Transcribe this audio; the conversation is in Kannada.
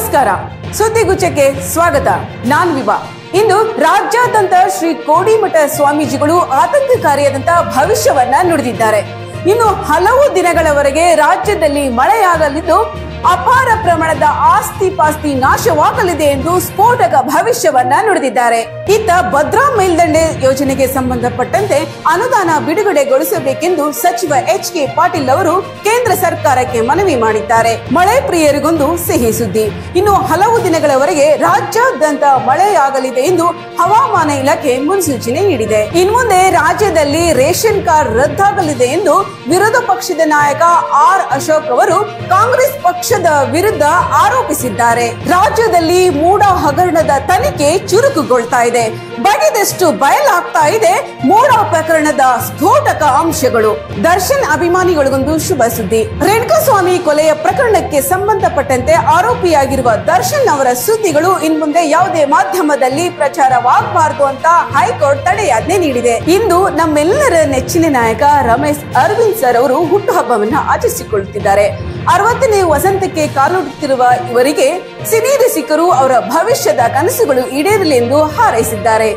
ನಮಸ್ಕಾರ, ಸುದ್ದಿಗುಚ್ಛಕ್ಕೆ ಸ್ವಾಗತ. ನಾನು ವಿಭಾ. ಇಂದು ರಾಜ್ಯಾದ್ಯಂತ ಶ್ರೀ ಕೋಡಿಮಠ ಸ್ವಾಮೀಜಿಗಳು ಆತಂಕಕಾರಿಯಾದಂತಹ ಭವಿಷ್ಯವನ್ನ ನುಡಿದಿದ್ದಾರೆ. ಇನ್ನು ಹಲವು ದಿನಗಳವರೆಗೆ ರಾಜ್ಯದಲ್ಲಿ ಮಳೆಯಾಗಲಿದ್ದು ಅಪಾರ ಪ್ರಮಾಣದ ಆಸ್ತಿ ಪಾಸ್ತಿ ನಾಶವಾಗಲಿದೆ ಎಂದು ಸ್ಫೋಟಕ ಭವಿಷ್ಯವನ್ನ ನುಡಿದಿದ್ದಾರೆ. ಇತ್ತ ಭದ್ರಾ ಮೇಲ್ದಂಡೆ ಯೋಜನೆಗೆ ಸಂಬಂಧಪಟ್ಟಂತೆ ಅನುದಾನ ಬಿಡುಗಡೆಗೊಳಿಸಬೇಕೆಂದು ಸಚಿವ ಎಚ್.ಕೆ. ಪಾಟೀಲ್ ಅವರು ಕೇಂದ್ರ ಸರ್ಕಾರಕ್ಕೆ ಮನವಿ ಮಾಡಿದ್ದಾರೆ. ಮಳೆ ಪ್ರಿಯರಿಗೊಂದು ಸಿಹಿ ಸುದ್ದಿ. ಇನ್ನು ಹಲವು ದಿನಗಳವರೆಗೆ ರಾಜ್ಯಾದ್ಯಂತ ಮಳೆಯಾಗಲಿದೆ ಎಂದು ಹವಾಮಾನ ಇಲಾಖೆ ಮುನ್ಸೂಚನೆ ನೀಡಿದೆ. ಇನ್ಮುಂದೆ ರಾಜ್ಯದಲ್ಲಿ ರೇಷನ್ ಕಾರ್ಡ್ ರದ್ದಾಗಲಿದೆ ಎಂದು ವಿರೋಧ ಪಕ್ಷದ ನಾಯಕ ಆರ್ ಅಶೋಕ್ ಅವರು ಕಾಂಗ್ರೆಸ್ ಪಕ್ಷದ ವಿರುದ್ಧ ಆರೋಪಿಸಿದ್ದಾರೆ. ರಾಜ್ಯದಲ್ಲಿ ಮೂಡ ಹಗರಣದ ತನಿಖೆ ಚುರುಕುಗೊಳ್ತಾ ಇದೆ. ಬಗೆದಷ್ಟು ಬಯಲಾಗ್ತಾ ಇದೆ ಮೂಡ ಪ್ರಕರಣದ ಸ್ಫೋಟಕ ಅಂಶಗಳು. ದರ್ಶನ್ ಅಭಿಮಾನಿಗಳಿಗೊಂದು ಶುಭ ಸುದ್ದಿ. ರೇಣುಕಾಸ್ವಾಮಿ ಕೊಲೆಯ ಪ್ರಕರಣಕ್ಕೆ ಸಂಬಂಧಪಟ್ಟಂತೆ ಆರೋಪಿಯಾಗಿರುವ ದರ್ಶನ್ ಅವರ ಸುದ್ದಿಗಳು ಇನ್ಮುಂದೆ ಯಾವುದೇ ಮಾಧ್ಯಮದಲ್ಲಿ ಪ್ರಚಾರವಾಗಬಾರದು ಅಂತ ಹೈಕೋರ್ಟ್ ತಡೆಯಾಜ್ಞೆ ನೀಡಿದೆ. ಇಂದು ನಮ್ಮೆಲ್ಲರ ನೆಚ್ಚಿನ ನಾಯಕ ರಮೇಶ್ ಅರವಿಂದ್ ಸರ್ ಅವರು ಹುಟ್ಟುಹಬ್ಬವನ್ನ ಆಚರಿಸಿಕೊಳ್ಳುತ್ತಿದ್ದಾರೆ. 60ನೇ ವಸಂತಕ್ಕೆ ಕಾಲಿಡುತ್ತಿರುವ ಇವರಿಗೆ ಸಿನಿ ರಸಿಕರು ಅವರ ಭವಿಷ್ಯದ ಕನಸುಗಳು ಈಡೇರಲಿ ಎಂದು ಹಾರೈಸಿದ್ದಾರೆ.